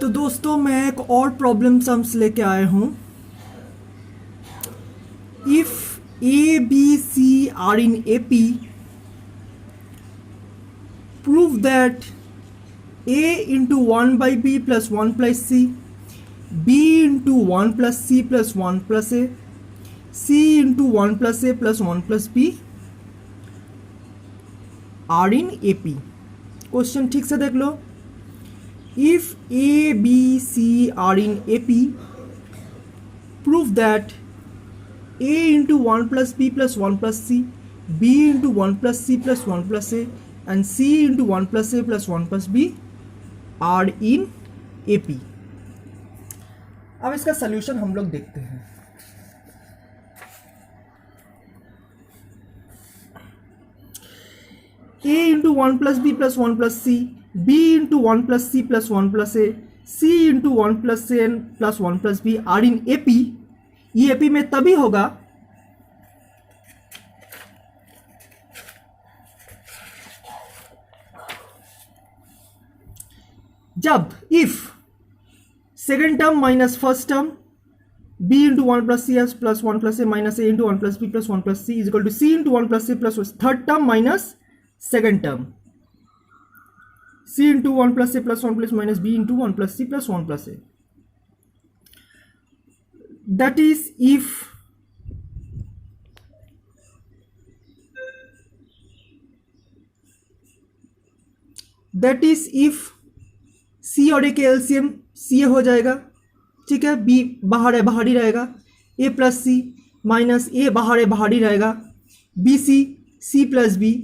तो दोस्तों मैं एक और प्रॉब्लम सम्स लेके आया हूँ। If A B C are in A P, prove that A into one by B plus one plus C, B into one plus C plus one plus A, C into one plus A plus one plus B are in A P. Question ठीक से देख लो। If A, B, C are in AP, prove that A into 1 plus B plus 1 plus C, B into 1 plus C plus 1 plus A, and C into 1 plus A plus 1 plus B are in AP। अब इसका solution हम लोग देखते हैं। A into 1 plus B plus 1 plus C, B into 1 plus C plus 1 plus A, C into 1 plus A plus 1 plus B are in AP। ये AP में तभी होगा जब if second term minus first term B into 1 plus C plus 1 plus A minus A into 1 plus B plus 1 plus C is equal to C into 1 plus C plus third term minus second term C into 1 plus A plus 1 plus minus B into 1 plus C plus 1 plus A. That is if C और A के LCM CA हो जाएगा, ठीक है। B बाहर है, बाहर ही रहेगा। A plus C minus A बाहर है, बाहर ही रहेगा। BC C plus B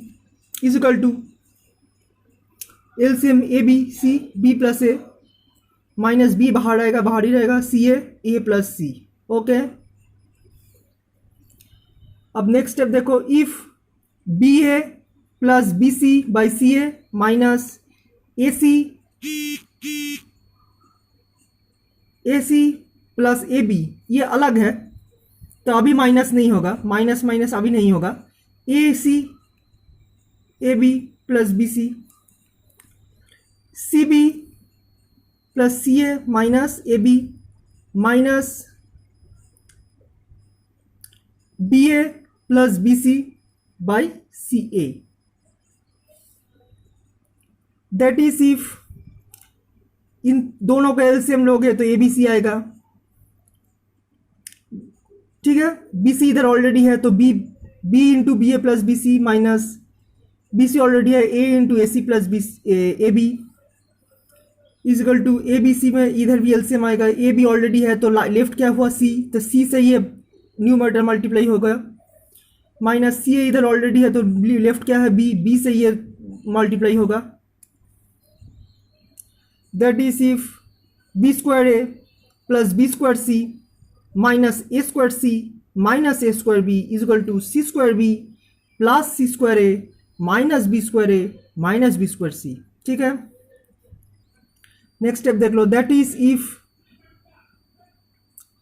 is equal to LCM A B C, B plus A minus B बाहर रहेगा, बाहर ही रहेगा। C A plus C. Okay, अब नेक्स्ट स्टेप देखो। If B A plus B C by C A minus A C plus A B, ये अलग है तो अभी माइनस नहीं होगा, माइनस माइनस अभी नहीं होगा। A C A B plus B C, C B plus C A minus A B minus B A plus B C by C A. That is if इन दोनों का एलसीएम लोगे तो ए बी सी आएगा, ठीक है। बी सी इधर already है तो B into B A plus B C minus B C already है, A into A C plus B A B is equal to A B C में इधर भी एलसीएम आएगा। ए बी ऑलरेडी है तो लेफ्ट क्या हुआ सी, तो सी से ये न्यूमरेटर मल्टीप्लाई होगा माइनस सी ए इधर ऑलरेडी है तो लेफ्ट क्या है बी, बी से ये मल्टीप्लाई होगा। That is if B square A plus B square C minus A square C minus A square B is equal to C square B plus C square A minus B square A minus B square C, ठीक है। Next step देख लो। That is if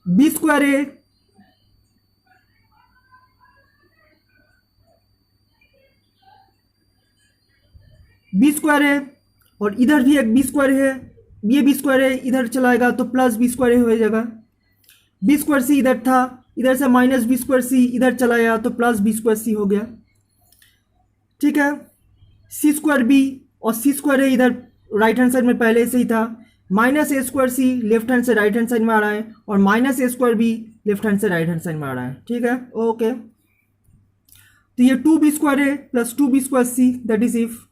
B square A और इधर भी एक B square है, ये बी स्क्वायर है इधर चलाएगा तो प्लस बी स्क्वायर हो जाएगा। बी स्क्वायर सी इधर था, इधर से माइनस बी स्क्वायर सी इधर चलाया तो प्लस बी स्क्वायर सी हो गया, ठीक है। सी स्क्वायर बी और सी स्क्वायर ए इधर राइट हैंड साइड में पहले से ही था, minus A square C left hand से राइट हैंड साइड में आ रहा है और minus A square B left hand से राइट हैंड साइड में आ रहा है, ठीक है। ओके, तो ये two B square A plus two B square C, that is if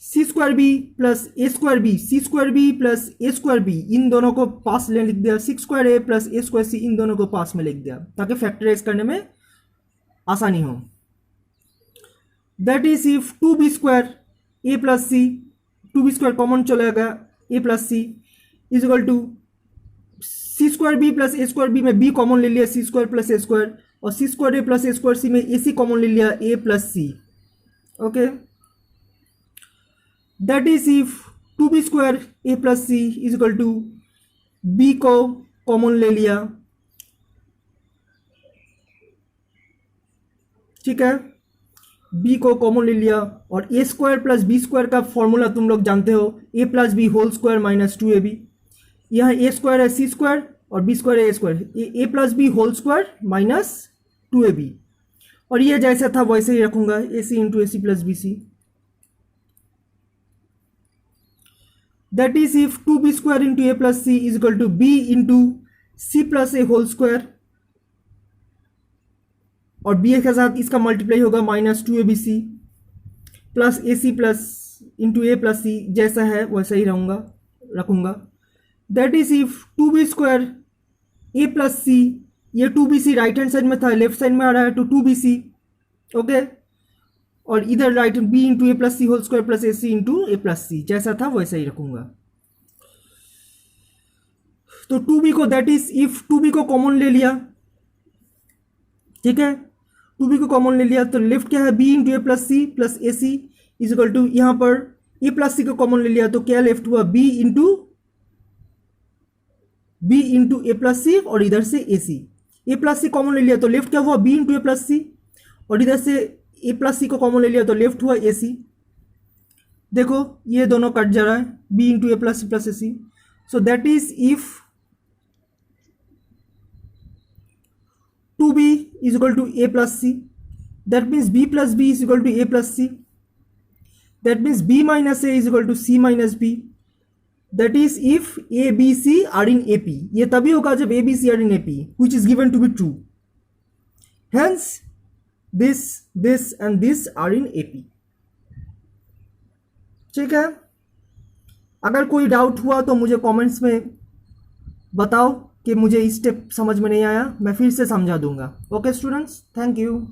C square B plus A square B, C square B plus A square B इन दोनों को पास ले लिख दिया, six square A plus A square सी इन दोनों को पास में लिख दिया ताकि फैक्टराइज करने में आसानी हो। That is if two B square A plus C, two B square common चलेगा A plus C is equal to C square B plus A square B में बी कॉमन ले लिया C square plus A square, और C square A plus A square C में A C common ले लिया A plus C. Okay, that is if two B square A plus C is equal to B को common ले लिया, ठीक है। B को कॉमन ले लिया, और A square plus B square का फॉर्मूला तुम लोग जानते हो, A plus B whole square minus 2ab। यहाँ ए स्क्वायर है सी स्क्वायर और बी स्क्वायर है A square, A plus B whole square minus 2ab। और ये जैसा था वैसे ही रखूंगा, A C into A C plus B C. That is if 2b square into A plus C is equal to B into C plus A whole square, और B के साथ इसका मल्टीप्लाई होगा minus 2abc plus A C plus into A plus C, जैसा है वैसा ही रखूंगा। That is if 2b square A plus C, ये 2bc राइट हैंड साइड में था, लेफ्ट साइड में आ रहा है, तो 2bc ओके, और इधर right B into A plus C whole square plus A C into A plus C, जैसा था वैसा ही रखूंगा। तो 2b को, दैट इज इफ 2b को कॉमन ले लिया, ठीक है, 2b को कॉमन ले लिया तो लेफ्ट क्या है, b into A plus C plus A C is equal to, यहाँ पर ए प्लस सी को कॉमन ले लिया तो क्या लेफ्ट हुआ, b इंटू ए प्लस सी, और इधर से ए C, A plus C common ले लिया तो लेफ्ट क्या हुआ, b इंटू ए प्लस सी, और इधर से ए प्लस सी को कॉमन ले लिया तो लेफ्ट हुआ ए सी। देखो ये दोनों कट जा रहा है, b into A plus A C. So that is if 2b is equal to a plus c, that means b plus b is equal to a plus c, that means b minus a is equal to c minus b, that is if a b c are in ap, ये तभी होगा जब a b c are in ap which is given to be true, hence this and this are in ap। ठीक है, अगर कोई doubt हुआ तो मुझे कमेंट्स में बताओ कि मुझे इस स्टेप समझ में नहीं आया, मैं फिर से समझा दूंगा। Okay students, thank you.